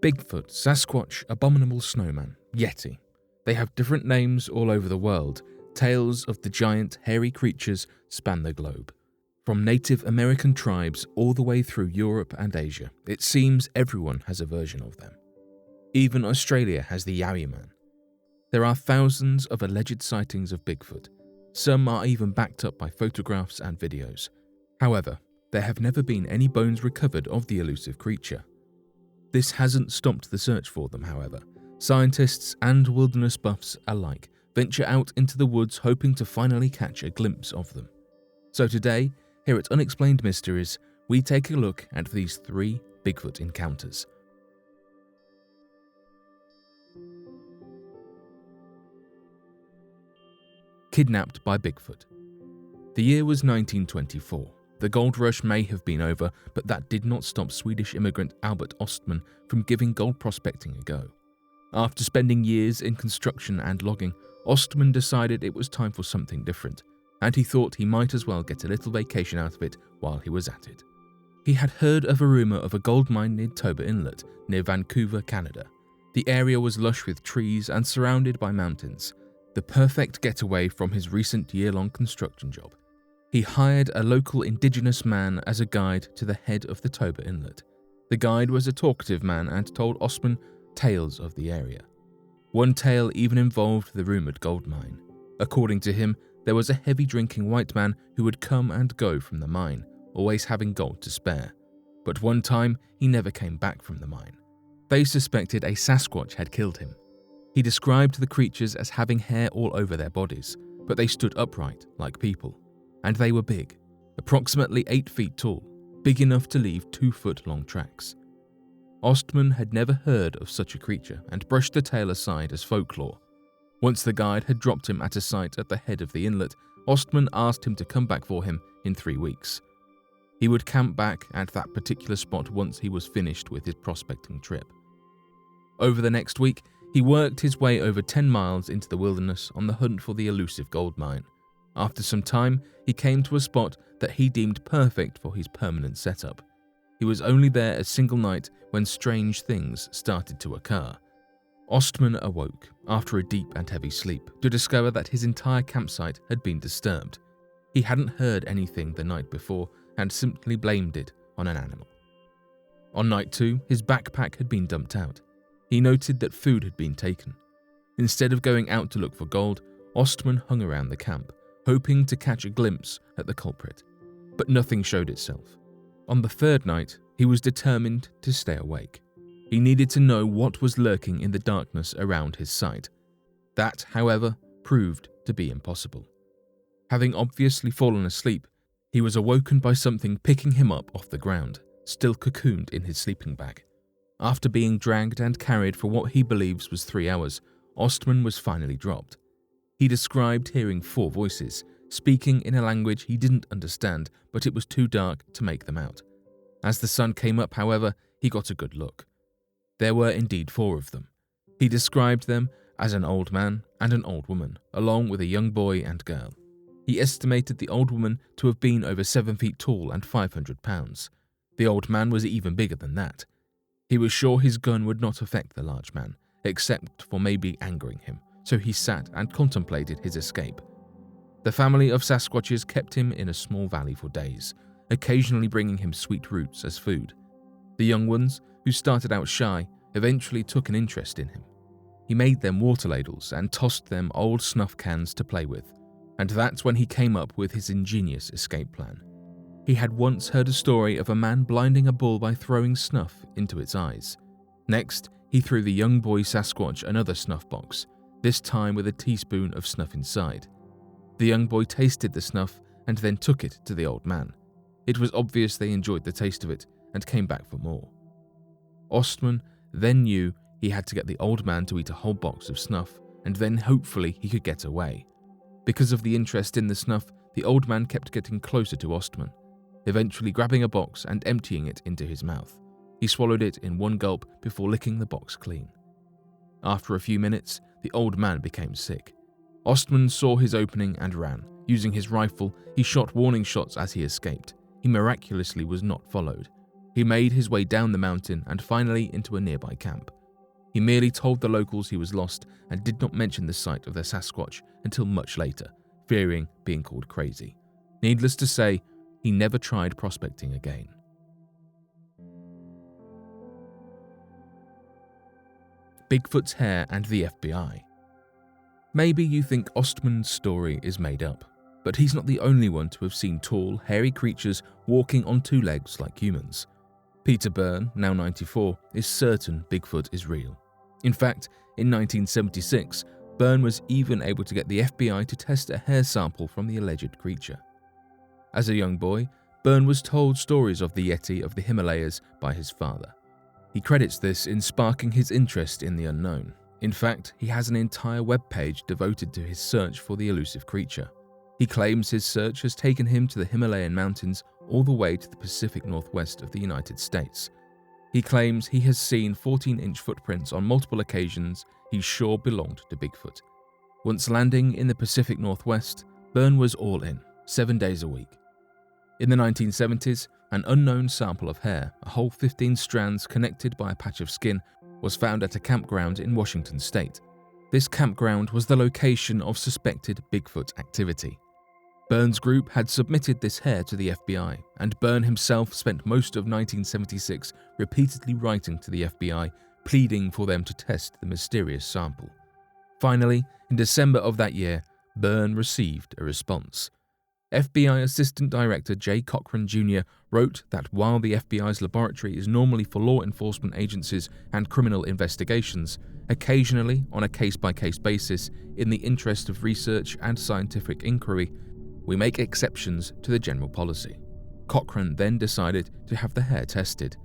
Bigfoot, Sasquatch, Abominable Snowman, Yeti. They have different names all over the world. Tales of the giant, hairy creatures span the globe. From Native American tribes all the way through Europe and Asia, it seems everyone has a version of them. Even Australia has the Yowie Man. There are thousands of alleged sightings of Bigfoot. Some are even backed up by photographs and videos. However, there have never been any bones recovered of the elusive creature. This hasn't stopped the search for them, however. Scientists and wilderness buffs alike venture out into the woods hoping to finally catch a glimpse of them. So today, here at Unexplained Mysteries, we take a look at these 3 Bigfoot encounters. Kidnapped by Bigfoot. The year was 1924. The gold rush may have been over, but that did not stop Swedish immigrant Albert Ostman from giving gold prospecting a go. After spending years in construction and logging, Ostman decided it was time for something different, and he thought he might as well get a little vacation out of it while he was at it. He had heard of a rumour of a gold mine near Toba Inlet, near Vancouver, Canada. The area was lush with trees and surrounded by mountains, the perfect getaway from his recent year-long construction job. He hired a local indigenous man as a guide to the head of the Toba Inlet. The guide was a talkative man and told Ostman tales of the area. One tale even involved the rumoured gold mine. According to him, there was a heavy drinking white man who would come and go from the mine, always having gold to spare. But one time, he never came back from the mine. They suspected a Sasquatch had killed him. He described the creatures as having hair all over their bodies, but they stood upright like people. And they were big, approximately 8 feet tall, big enough to leave 2-foot-long tracks. Ostman had never heard of such a creature and brushed the tale aside as folklore. Once the guide had dropped him at a site at the head of the inlet, Ostman asked him to come back for him in 3 weeks. He would camp back at that particular spot once he was finished with his prospecting trip. Over the next week, he worked his way over 10 miles into the wilderness on the hunt for the elusive gold mine. After some time, he came to a spot that he deemed perfect for his permanent setup. He was only there a single night when strange things started to occur. Ostman awoke, after a deep and heavy sleep, to discover that his entire campsite had been disturbed. He hadn't heard anything the night before and simply blamed it on an animal. On night 2, his backpack had been dumped out. He noted that food had been taken. Instead of going out to look for gold, Ostman hung around the camp, hoping to catch a glimpse at the culprit. But nothing showed itself. On the 3rd night, he was determined to stay awake. He needed to know what was lurking in the darkness around his site. That, however, proved to be impossible. Having obviously fallen asleep, he was awoken by something picking him up off the ground, still cocooned in his sleeping bag. After being dragged and carried for what he believes was 3 hours, Ostman was finally dropped. He described hearing 4 voices, speaking in a language he didn't understand, but it was too dark to make them out. As the sun came up, however, he got a good look. There were indeed 4 of them. He described them as an old man and an old woman, along with a young boy and girl. He estimated the old woman to have been over 7 feet tall and 500 pounds. The old man was even bigger than that. He was sure his gun would not affect the large man, except for maybe angering him, so he sat and contemplated his escape. The family of Sasquatches kept him in a small valley for days, occasionally bringing him sweet roots as food. The young ones, who started out shy, eventually took an interest in him. He made them water ladles and tossed them old snuff cans to play with, and that's when he came up with his ingenious escape plan. He had once heard a story of a man blinding a bull by throwing snuff into its eyes. Next, he threw the young boy Sasquatch another snuff box, this time with a teaspoon of snuff inside. The young boy tasted the snuff and then took it to the old man. It was obvious they enjoyed the taste of it and came back for more. Ostman then knew he had to get the old man to eat a whole box of snuff, and then hopefully he could get away. Because of the interest in the snuff, the old man kept getting closer to Ostman, eventually grabbing a box and emptying it into his mouth. He swallowed it in one gulp before licking the box clean. After a few minutes, the old man became sick. Ostman saw his opening and ran. Using his rifle, he shot warning shots as he escaped. He miraculously was not followed. He made his way down the mountain and finally into a nearby camp. He merely told the locals he was lost and did not mention the sight of the Sasquatch until much later, fearing being called crazy. Needless to say, he never tried prospecting again. Bigfoot's hair and the FBI. Maybe you think Ostman's story is made up, but he's not the only one to have seen tall, hairy creatures walking on two legs like humans. Peter Byrne, now 94, is certain Bigfoot is real. In fact, in 1976, Byrne was even able to get the FBI to test a hair sample from the alleged creature. As a young boy, Byrne was told stories of the Yeti of the Himalayas by his father. He credits this in sparking his interest in the unknown. In fact, he has an entire webpage devoted to his search for the elusive creature. He claims his search has taken him to the Himalayan mountains all the way to the Pacific Northwest of the United States. He claims he has seen 14-inch footprints on multiple occasions he's sure belonged to Bigfoot. Once landing in the Pacific Northwest, Byrne was all in, 7 days a week. In the 1970s, an unknown sample of hair, a whole 15 strands connected by a patch of skin, was found at a campground in Washington state. This campground was the location of suspected Bigfoot activity. Byrne's group had submitted this hair to the FBI, and Byrne himself spent most of 1976 repeatedly writing to the FBI, pleading for them to test the mysterious sample. Finally, in December of that year, Byrne received a response. FBI Assistant Director J. Cochran Jr. wrote that while the FBI's laboratory is normally for law enforcement agencies and criminal investigations, occasionally, on a case-by-case basis, in the interest of research and scientific inquiry, we make exceptions to the general policy. Cochran then decided to have the hair tested.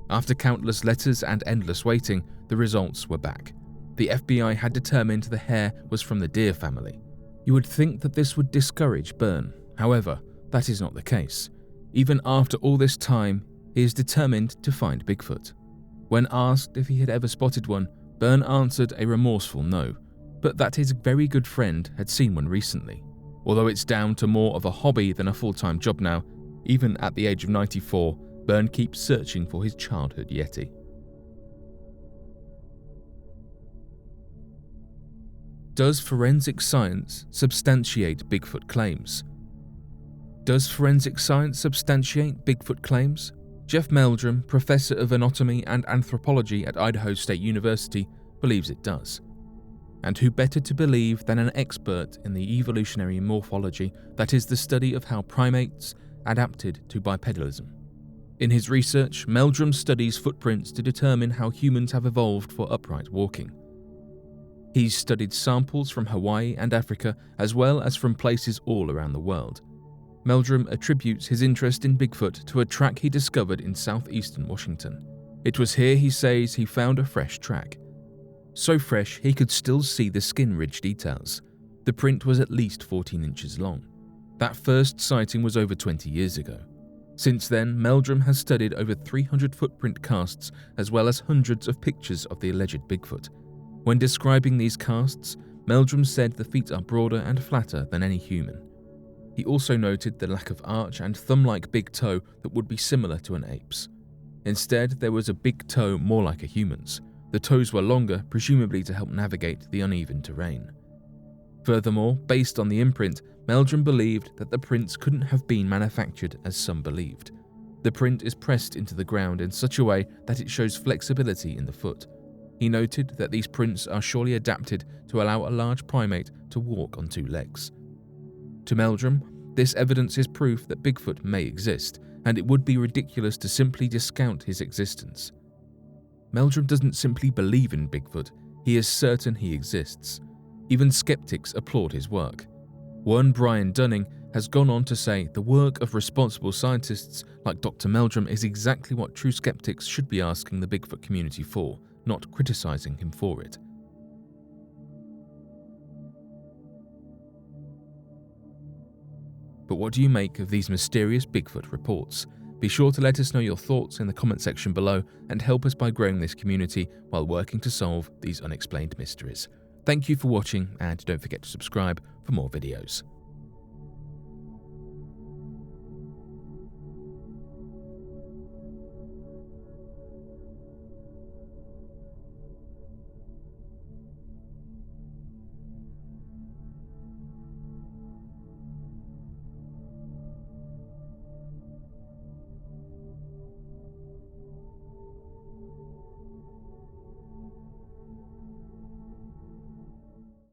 After countless letters and endless waiting, the results were back. The FBI had determined the hair was from the deer family. You would think that this would discourage Byrne. However, that is not the case. Even after all this time, he is determined to find Bigfoot. When asked if he had ever spotted one, Byrne answered a remorseful no, but that his very good friend had seen one recently. Although it's down to more of a hobby than a full-time job now, even at the age of 94, Byrne keeps searching for his childhood Yeti. Does forensic science substantiate Bigfoot claims? Does forensic science substantiate Bigfoot claims? Jeff Meldrum, professor of anatomy and anthropology at Idaho State University, believes it does. And who better to believe than an expert in the evolutionary morphology, that is the study of how primates adapted to bipedalism. In his research, Meldrum studies footprints to determine how humans have evolved for upright walking. He's studied samples from Hawaii and Africa, as well as from places all around the world. Meldrum attributes his interest in Bigfoot to a track he discovered in southeastern Washington. It was here, he says, he found a fresh track. So fresh he could still see the skin ridge details. The print was at least 14 inches long. That first sighting was over 20 years ago. Since then, Meldrum has studied over 300 footprint casts as well as hundreds of pictures of the alleged Bigfoot. When describing these casts, Meldrum said the feet are broader and flatter than any human. He also noted the lack of arch and thumb-like big toe that would be similar to an ape's. Instead, there was a big toe more like a human's. The toes were longer, presumably to help navigate the uneven terrain. Furthermore, based on the imprint, Meldrum believed that the prints couldn't have been manufactured as some believed. The print is pressed into the ground in such a way that it shows flexibility in the foot. He noted that these prints are surely adapted to allow a large primate to walk on two legs. To Meldrum, this evidence is proof that Bigfoot may exist, and it would be ridiculous to simply discount his existence. Meldrum doesn't simply believe in Bigfoot, he is certain he exists. Even skeptics applaud his work. One Brian Dunning has gone on to say the work of responsible scientists like Dr. Meldrum is exactly what true skeptics should be asking the Bigfoot community for, not criticizing him for it. But what do you make of these mysterious Bigfoot reports? Be sure to let us know your thoughts in the comment section below and help us by growing this community while working to solve these unexplained mysteries. Thank you for watching, and don't forget to subscribe for more videos.